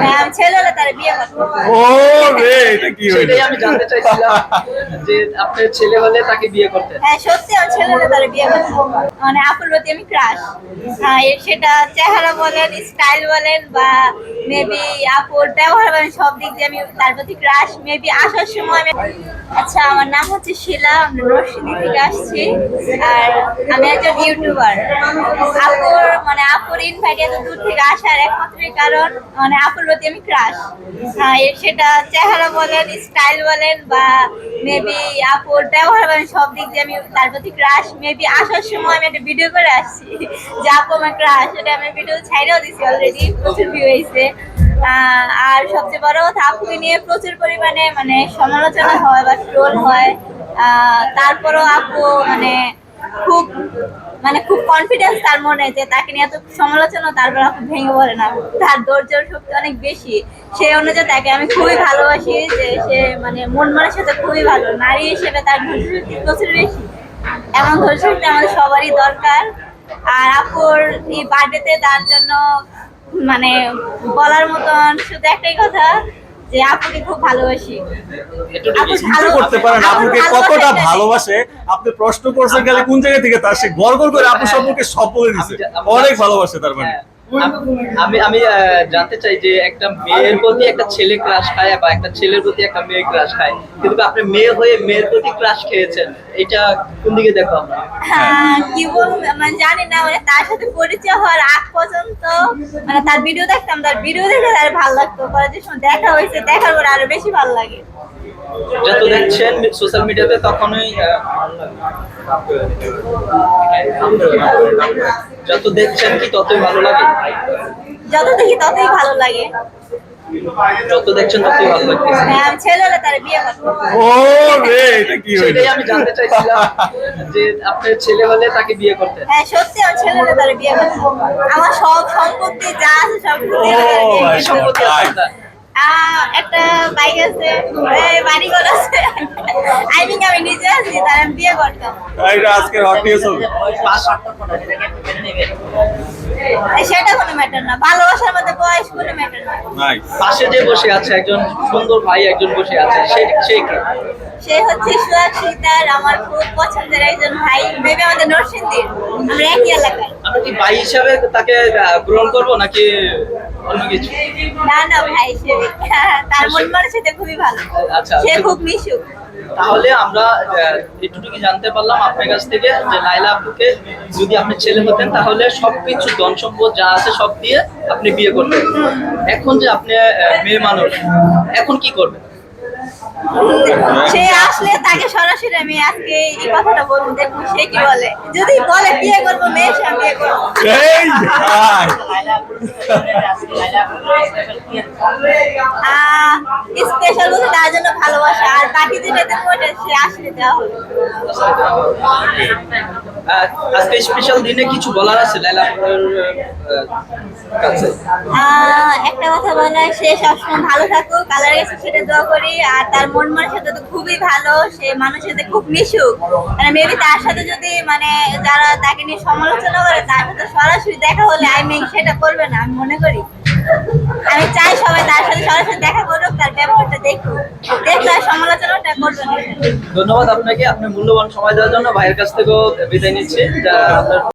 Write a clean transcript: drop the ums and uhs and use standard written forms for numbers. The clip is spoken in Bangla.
হ্যাঁ, ছেলে হলে তার বিয়ে করতে। ও রে, এটা কি হইলো? সেটাই আমি জানতে চাইছিলাম যে আপনার ছেলে হলে তাকে বিয়ে করতেন। হ্যাঁ, সত্যি আমার ছেলে হলে তার বিয়ে করতে। মানে আপুর প্রতি আমি ক্রাশ। সেটা চেহারা বলেন, স্টাইল বলেন বা মেবি আপুর ব্যবহার বলেন, সব দিক দিয়ে আমি তার প্রতি ক্রাশ। মেবি আসার সময় আচ্ছা, আমার নাম হচ্ছে শিলা, আমি নরসিংদী থেকে আসছি। আর আমি একজন ইউটিউবার। আপুর ইনভাইট এত দূর থেকে আসার একমাত্র কারণ মানে আপুর প্রতি আমি ক্রাশ। সেটা চেহারা বলেন, স্টাইল বলেন বা মেবি আপুর ব্যবহার বলেন, সব দিক দিয়ে আমি তার প্রতি ক্রাশ। মেবি আসার সময় আমি একটা ভিডিও করে আসছি যে আপু আমার ক্রাশ, এটা আমি ভিডিও ছাইড়াও দিছি অলরেডি, প্রচুর ভিউ হয়েছে। আর সবচেয়ে বড় কথা, আপুকে নিয়ে প্রচুর পরিমাণে মানে সমালোচনা হয় বা ট্রোল হয়। তারপরও আপু খুব খুব কনফিডেন্স তার মনে যে তাকে নিয়ে এত সমালোচনা, তারপর আপু ভেঙে পড়ে না। তার ধৈর্যের শক্তি অনেক বেশি। সেই অনুযায়ী তাকে আমি খুবই ভালোবাসি যে সে মন মনের সাথে খুবই ভালো। নারী হিসেবে তার ধৈর্য শক্তি প্রচুর বেশি। এমন ধৈর্য শক্তি আমাদের সবারই দরকার। আর আপুর এই বার্থডেতে তার জন্য মানে বলার মতন শুধু একটাই কথা যে আপুকে খুব ভালোবাসি। আপু চিন্তা করতে পারেন আপুকে কতটা ভালোবাসে। আপনি প্রশ্ন করছেন গেলে কোন জায়গা থেকে তার সে গর্ব করে আপু সম্পর্কে সব বলে দিছে, অনেক ভালোবাসে তার মানে। আমি আমি জানতে চাই যে একটা মেয়ের প্রতি একটা ছেলে ক্রাশ খায় বা একটা ছেলের প্রতি একটা মেয়ে ক্রাশ খায়, কিন্তু আপনি মেয়ে হয়ে মেয়ের প্রতি ক্রাশ খেয়েছেন, এটা কোন দিকে দেখো আমরা? কি বলবো জানি না, তার সাথে পরিচয় হওয়ার আগ পর্যন্ত তার ভিডিও দেখতাম, তার ভিডিও দেখে তার ভালো লাগতো। পরে যে সময় দেখা হয়েছে, দেখার পর আরো বেশি ভালো লাগে। যত দেখছেন সোশ্যাল মিডিয়াতে তখনই যত দেখছেন কি ততই ভালো লাগে? যত দেখি ততই ভালো লাগে। যত দেখছেন ততই ভালো লাগতেছে। হ্যাঁ, আমি ছেলে হলে তার বিয়ে করতে। ও রে, এটা কি হইলো? সেটাই আমি জানতে চাইছিলাম যে আপনার ছেলে হলে তাকে বিয়ে করতেন। হ্যাঁ, সত্যি আমার ছেলে হলে তার বিয়ে করতে। আমার সব সম্পত্তি যা আছে সব দিয়ে তার বিয়ে ভাই, করতে। সম্পত্তি আছে আপনার? একটা বাইক আছে, বাড়ি ঘর আছে। আমি নিজে আছি, তার আমি বিয়ে করতাম। এটা আজকে হট নিউজ হবে। সেটা কোনো ম্যাটার না, ভালোবাসার মধ্যে বয়স কোনো ম্যাটার না। নাই, পাশে যে বসে আছে একজন সুন্দর ভাই, একজন বসে আছে, সে কে? সে হচ্ছে সুয়াগ শিকদার, আমার খুব পছন্দের একজন ভাই। মেবি আমাদের নরসিংদীর, আমরা একই এলাকায়। আমরা কি ভাই হিসাবে তাকে গ্রহণ করবো নাকি অন্য কিছু? না না, ভাই হিসেবে। তার মন মানসিকতা খুবই ভালো। আচ্ছা, সে খুব মিশুক। তাহলে আমরা এটুকুই জানতে পারলাম আপনার কাছ থেকে যে লাইলা আপুকে যদি আপনি ছেলে হতেন তাহলে সবকিছু ধন সম্পদ যা আছে সব দিয়ে আপনি বিয়ে করতেন। এখন যে আপনি মেয়ে মানুষ, এখন কি করবেন? সে আসলে তাকে সরাসরি আমি আজকে এই কথাটা বলবো, দেখবো সে কি বলে। যদি বলে বিয়ে করবো, মেয়ের সঙ্গে বিয়ে করবো। এই ভাই, স্পেশাল বলতে তার জন্য ভালোবাসা, আর বাকি যেটা দেবো ওটা সে আসলে দেওয়া হবে। আজকে স্পেশাল দিনে কিছু বলার আছে লাইলা আপুর কাছে? একটা কথা বলা, সে সবসময় ভালো থাকুক, আল্লাহর কাছে সেটা দোয়া করি। আর তার মন মানসিকতা তো খুবই ভালো, সে মানুষের সাথে খুব মিশুক। মেবি তার সাথে যদি যারা তাকে নিয়ে সমালোচনা করে, তার সাথে সরাসরি দেখা হলে সেটা করবে না, আমি মনে করি। আমি চাই সবাই তার সাথে সরাসরি দেখা করুক, তার ব্যবহারটা দেখুক, দেখলে আর সমালোচনাটা করবে না। ধন্যবাদ আপনাকে, আপনার মূল্যবান সময় দেওয়ার জন্য। ভাইয়ের কাছ থেকেও বিদায় নিচ্ছি। যা আপনার